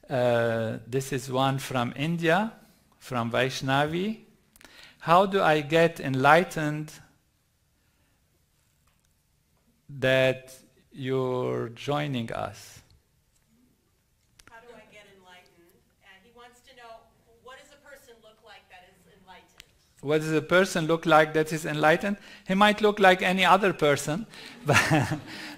This is one from India, from Vaishnavi. How do I get enlightened that you're joining us? How do I get enlightened? And he wants to know, what does a person look like that is enlightened? What does a person look like that is enlightened? He might look like any other person,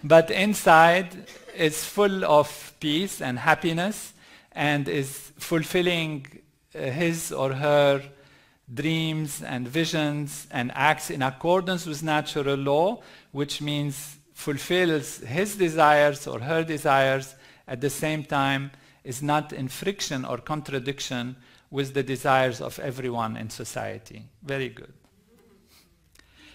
but inside is full of peace and happiness and is fulfilling his or her dreams and visions and acts in accordance with natural law, which means fulfills his desires or her desires, at the same time is not in friction or contradiction with the desires of everyone in society. Very good.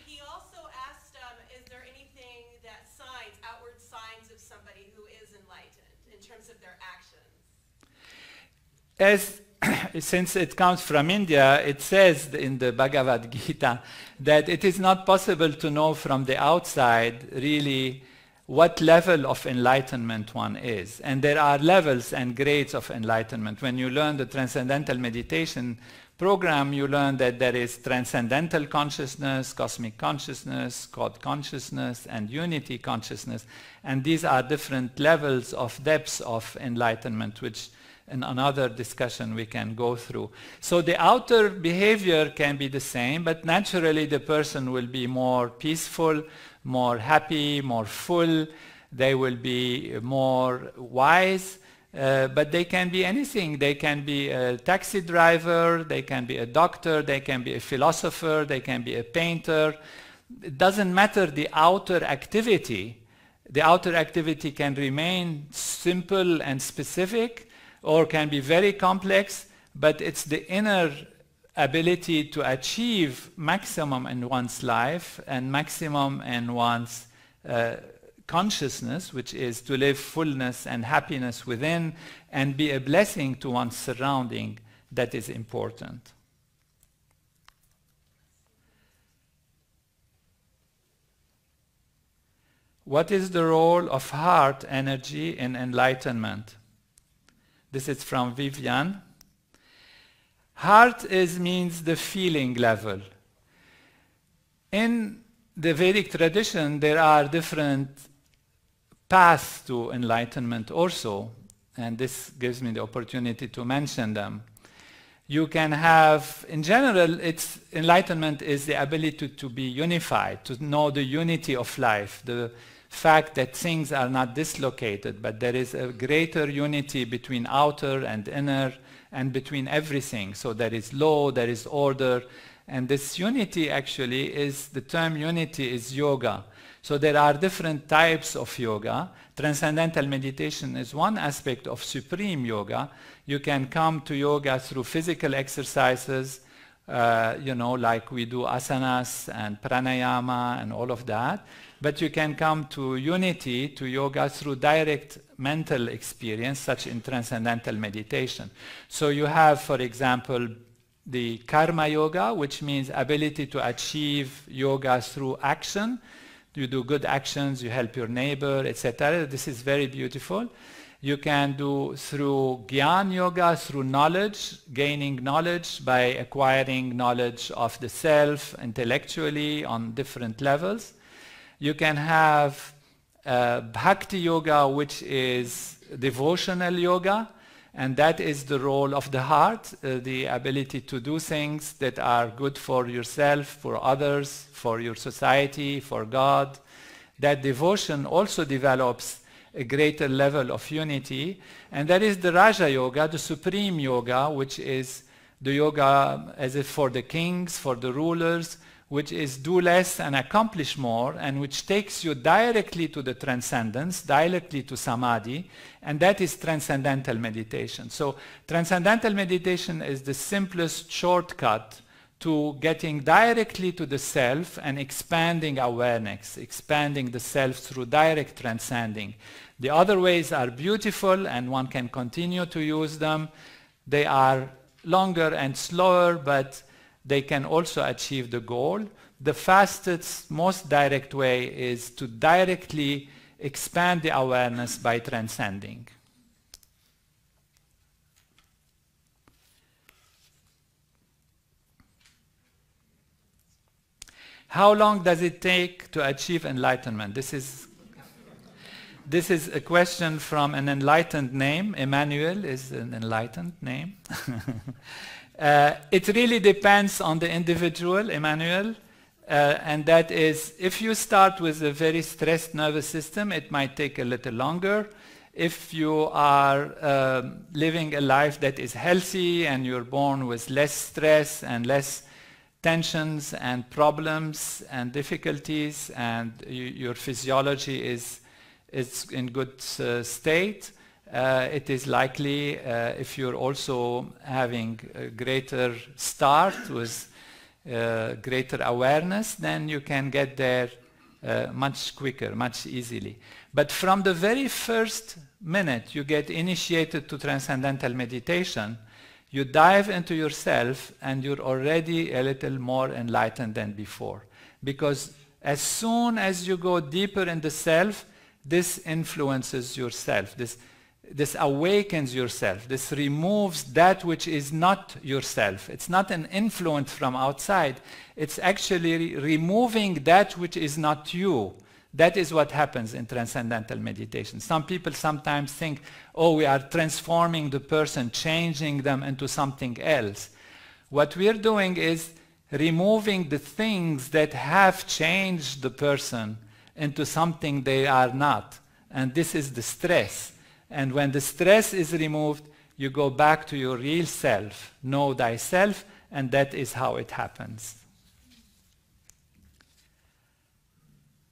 He also asked, is there anything that signs, outward signs of somebody who is enlightened in terms of their actions? Since it comes from India, it says in the Bhagavad Gita that it is not possible to know from the outside really what level of enlightenment one is. And there are levels and grades of enlightenment. When you learn the Transcendental Meditation program, you learn that there is transcendental consciousness, cosmic consciousness, God consciousness, and unity consciousness. And these are different levels of depths of enlightenment, which in another discussion we can go through. So the outer behavior can be the same, but naturally the person will be more peaceful, more happy, more full. They will be more wise, but they can be anything. They can be a taxi driver, they can be a doctor, they can be a philosopher, they can be a painter. It doesn't matter the outer activity. The outer activity can remain simple and specific, or can be very complex, but it's the inner ability to achieve maximum in one's life and maximum in one's consciousness, which is to live fullness and happiness within and be a blessing to one's surrounding, that is important. What is the role of heart energy in enlightenment? This is from Vivian. Heart means the feeling level. In the Vedic tradition, there are different paths to enlightenment also, and this gives me the opportunity to mention them. You can have, in general, enlightenment is the ability to be unified, to know the unity of life, the fact that things are not dislocated, but there is a greater unity between outer and inner and between everything. So there is law, there is order, and this unity actually is, the term unity is yoga. So there are different types of yoga. Transcendental meditation is one aspect of supreme yoga. You can come to yoga through physical exercises, like we do asanas and pranayama and all of that. But you can come to unity, to yoga, through direct mental experience, such in transcendental meditation. So you have, for example, the karma yoga, which means ability to achieve yoga through action. You do good actions, you help your neighbor, etc. This is very beautiful. You can do through Gyan yoga, through knowledge, gaining knowledge by acquiring knowledge of the self intellectually on different levels. You can have Bhakti yoga, which is devotional yoga, and that is the role of the heart, the ability to do things that are good for yourself, for others, for your society, for God. That devotion also develops a greater level of unity. And that is the Raja Yoga, the supreme yoga, which is the yoga as if for the kings, for the rulers, which is do less and accomplish more, and which takes you directly to the transcendence, directly to samadhi, and that is transcendental meditation. So transcendental meditation is the simplest shortcut to getting directly to the self and expanding awareness, expanding the self through direct transcending. The other ways are beautiful and one can continue to use them. They are longer and slower, but they can also achieve the goal. The fastest, most direct way is to directly expand the awareness by transcending. How long does it take to achieve enlightenment? This is a question from an enlightened name. Emmanuel is an enlightened name. It really depends on the individual, Emmanuel. And that is, if you start with a very stressed nervous system, it might take a little longer. If you are living a life that is healthy and you're born with less stress and less tensions and problems and difficulties, and your physiology is in good state, it is likely, if you're also having a greater start with greater awareness, then you can get there much quicker, much easily. But from the very first minute you get initiated to transcendental meditation, you dive into yourself and you're already a little more enlightened than before. Because as soon as you go deeper in the self, this influences yourself. This awakens yourself. This removes that which is not yourself. It's not an influence from outside. It's actually removing that which is not you. That is what happens in transcendental meditation. Some people sometimes think, oh, we are transforming the person, changing them into something else. What we're doing is removing the things that have changed the person into something they are not. And this is the stress. And when the stress is removed, you go back to your real self. Know thyself, and that is how it happens.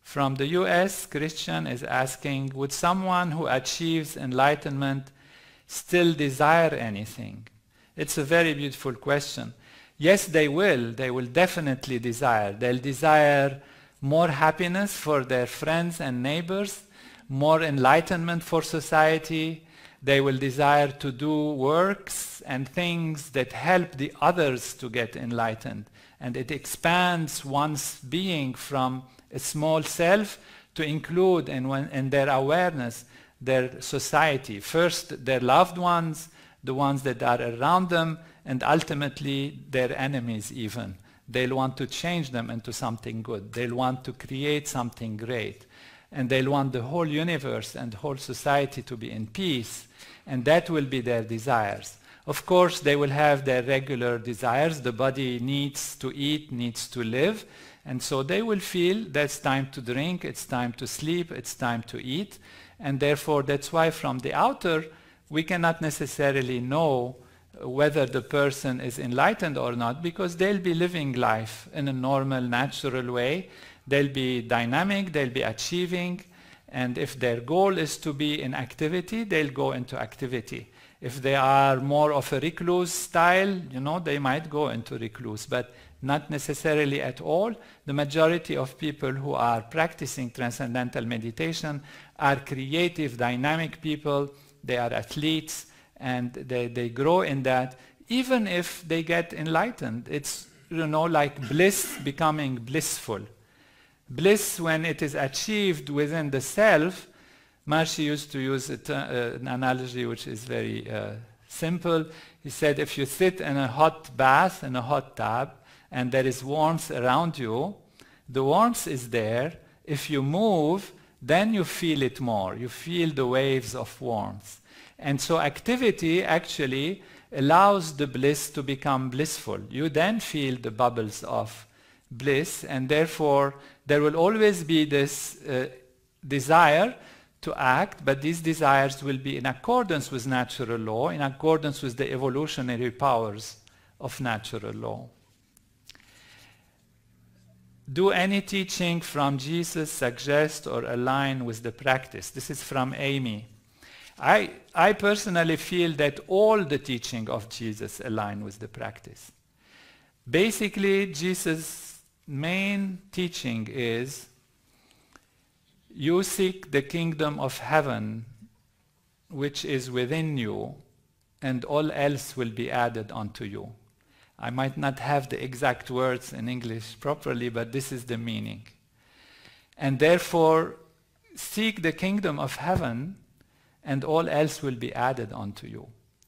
From the US, Christian is asking, would someone who achieves enlightenment still desire anything? It's a very beautiful question. Yes, they will. They will definitely desire. They'll desire more happiness for their friends and neighbors, more enlightenment for society. They will desire to do works and things that help the others to get enlightened. And it expands one's being from a small self to include in their awareness their society. First, their loved ones, the ones that are around them, and ultimately their enemies even. They'll want to change them into something good. They'll want to create something great. And they'll want the whole universe and the whole society to be in peace. And that will be their desires. Of course, they will have their regular desires. The body needs to eat, needs to live. And so they will feel that's time to drink, it's time to sleep, it's time to eat. And therefore, that's why from the outer, we cannot necessarily know whether the person is enlightened or not, because they'll be living life in a normal, natural way. They'll be dynamic, they'll be achieving, and if their goal is to be in activity, they'll go into activity. If they are more of a recluse style, they might go into recluse, but not necessarily at all. The majority of people who are practicing transcendental meditation are creative, dynamic people. They are athletes, and they grow in that. Even if they get enlightened, it's like bliss becoming blissful. Bliss, when it is achieved within the self, Maharishi used to use an analogy which is very simple. He said, if you sit in a hot bath, in a hot tub, and there is warmth around you, the warmth is there. If you move, then you feel it more. You feel the waves of warmth. And so activity actually allows the bliss to become blissful. You then feel the bubbles of bliss, and therefore there will always be this desire to act, but these desires will be in accordance with natural law, in accordance with the evolutionary powers of natural law. Do any teaching from Jesus suggest or align with the practice? This is from Amy. I personally feel that all the teaching of Jesus align with the practice. Basically, Jesus' main teaching is, you seek the kingdom of heaven which is within you, and all else will be added unto you. I might not have the exact words in English properly, but this is the meaning. And therefore, seek the kingdom of heaven, and all else will be added unto you.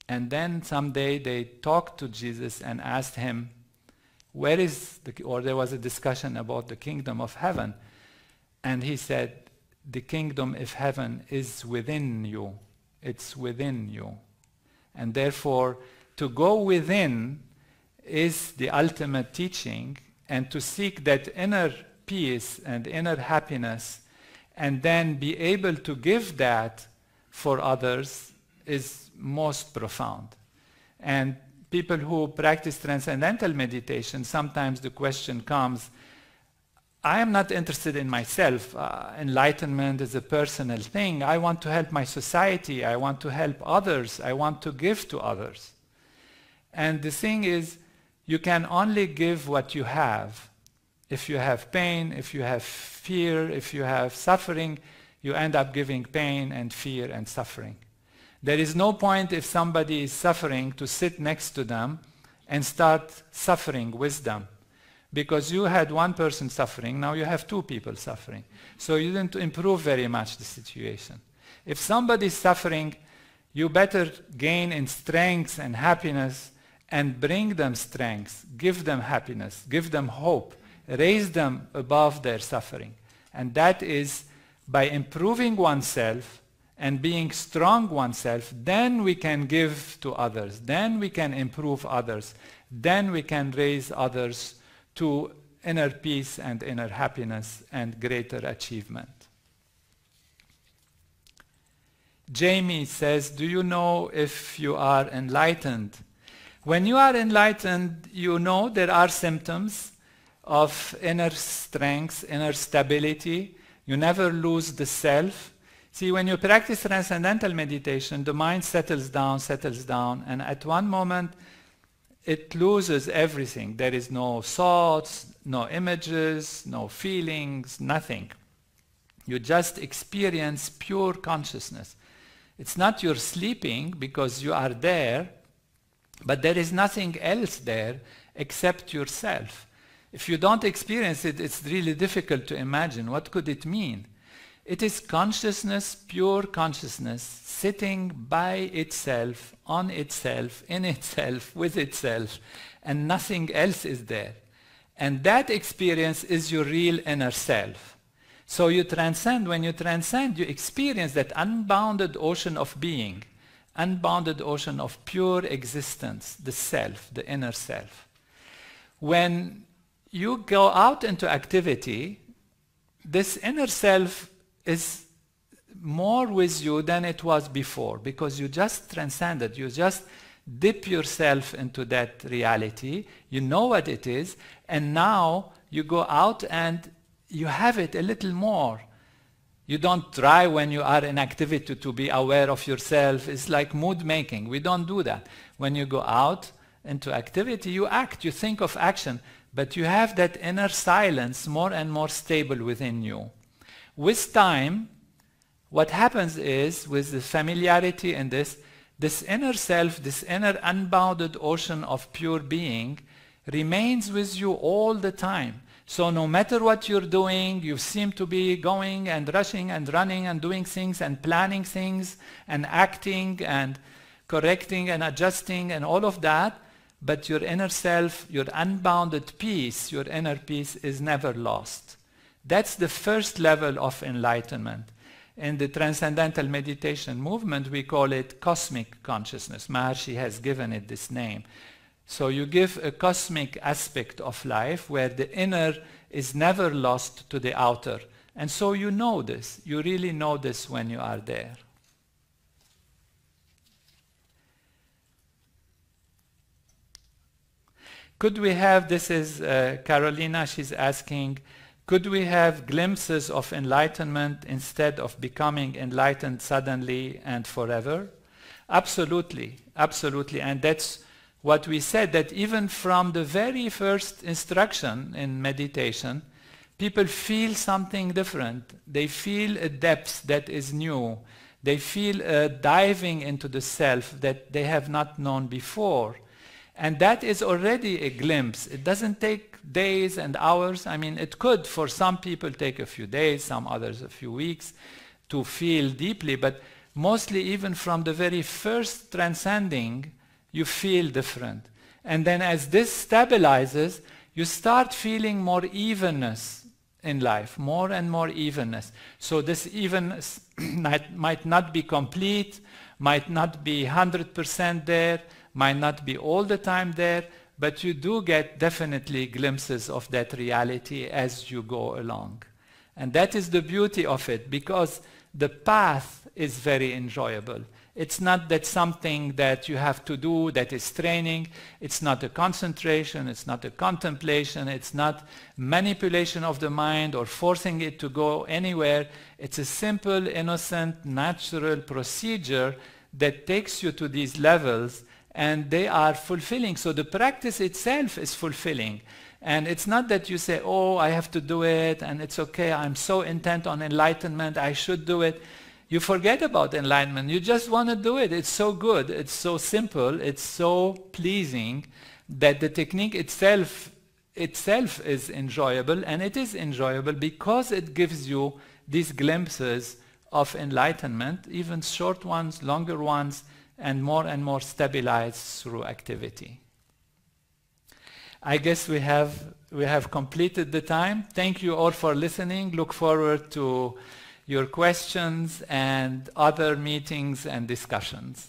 And then someday they talked to Jesus and asked him, where is or there was a discussion about the kingdom of heaven. And he said, the kingdom of heaven is within you. It's within you. And therefore, to go within is the ultimate teaching, and to seek that inner peace and inner happiness, and then be able to give that for others is most profound. And people who practice transcendental meditation, sometimes the question comes, I am not interested in myself. Enlightenment is a personal thing. I want to help my society. I want to help others. I want to give to others. And the thing is, you can only give what you have. If you have pain, if you have fear, if you have suffering, you end up giving pain and fear and suffering. There is no point if somebody is suffering to sit next to them and start suffering with them. Because you had one person suffering, now you have two people suffering. So you didn't improve very much the situation. If somebody is suffering, you better gain in strength and happiness and bring them strength, give them happiness, give them hope, raise them above their suffering. And that is by improving oneself and being strong oneself, then we can give to others, then we can improve others, then we can raise others to inner peace and inner happiness and greater achievement. Jamie says, do you know if you are enlightened? When you are enlightened, you know there are symptoms of inner strength, inner stability. You never lose the self. See, when you practice transcendental meditation, the mind settles down, and at one moment, it loses everything. There is no thoughts, no images, no feelings, nothing. You just experience pure consciousness. It's not you're sleeping because you are there, but there is nothing else there except yourself. If you don't experience it, it's really difficult to imagine. What could it mean? It is consciousness, pure consciousness, sitting by itself, on itself, in itself, with itself, and nothing else is there. And that experience is your real inner self. So you transcend. When you transcend, you experience that unbounded ocean of being, unbounded ocean of pure existence, the self, the inner self. When you go out into activity, this inner self is more with you than it was before, because you just transcended. You just dip yourself into that reality. You know what it is, and now you go out and you have it a little more. You don't try when you are in activity to be aware of yourself. It's like mood making. We don't do that. When you go out into activity, you act, you think of action, but you have that inner silence more and more stable within you. With time, what happens is, with the familiarity in this inner self, this inner unbounded ocean of pure being remains with you all the time. So no matter what you're doing, you seem to be going and rushing and running and doing things and planning things and acting and correcting and adjusting and all of that, but your inner self, your unbounded peace, your inner peace is never lost. That's the first level of enlightenment. In the transcendental meditation movement, we call it cosmic consciousness. Maharishi has given it this name. So you give a cosmic aspect of life where the inner is never lost to the outer. And so you know this. You really know this when you are there. Could we have, this is Carolina, she's asking, could we have glimpses of enlightenment instead of becoming enlightened suddenly and forever? Absolutely, absolutely. And that's what we said, that even from the very first instruction in meditation, people feel something different. They feel a depth that is new. They feel a diving into the self that they have not known before. And that is already a glimpse. It doesn't take days and hours. I mean, it could for some people take a few days, some others a few weeks to feel deeply, but mostly even from the very first transcending, you feel different. And then as this stabilizes, you start feeling more evenness in life, more and more evenness. So this evenness might not be complete, might not be 100% there, might not be all the time there, but you do get definitely glimpses of that reality as you go along. And that is the beauty of it, because the path is very enjoyable. It's not that something that you have to do that is training. It's not a concentration. It's not a contemplation. It's not manipulation of the mind or forcing it to go anywhere. It's a simple, innocent, natural procedure that takes you to these levels, and they are fulfilling. So the practice itself is fulfilling. And it's not that you say, oh, I have to do it, and it's okay, I'm so intent on enlightenment, I should do it. You forget about enlightenment. You just want to do it. It's so good. It's so simple. It's so pleasing that the technique itself is enjoyable, and it is enjoyable because it gives you these glimpses of enlightenment, even short ones, longer ones, and more stabilized through activity. I guess we have completed the time. Thank you all for listening. Look forward to your questions and other meetings and discussions.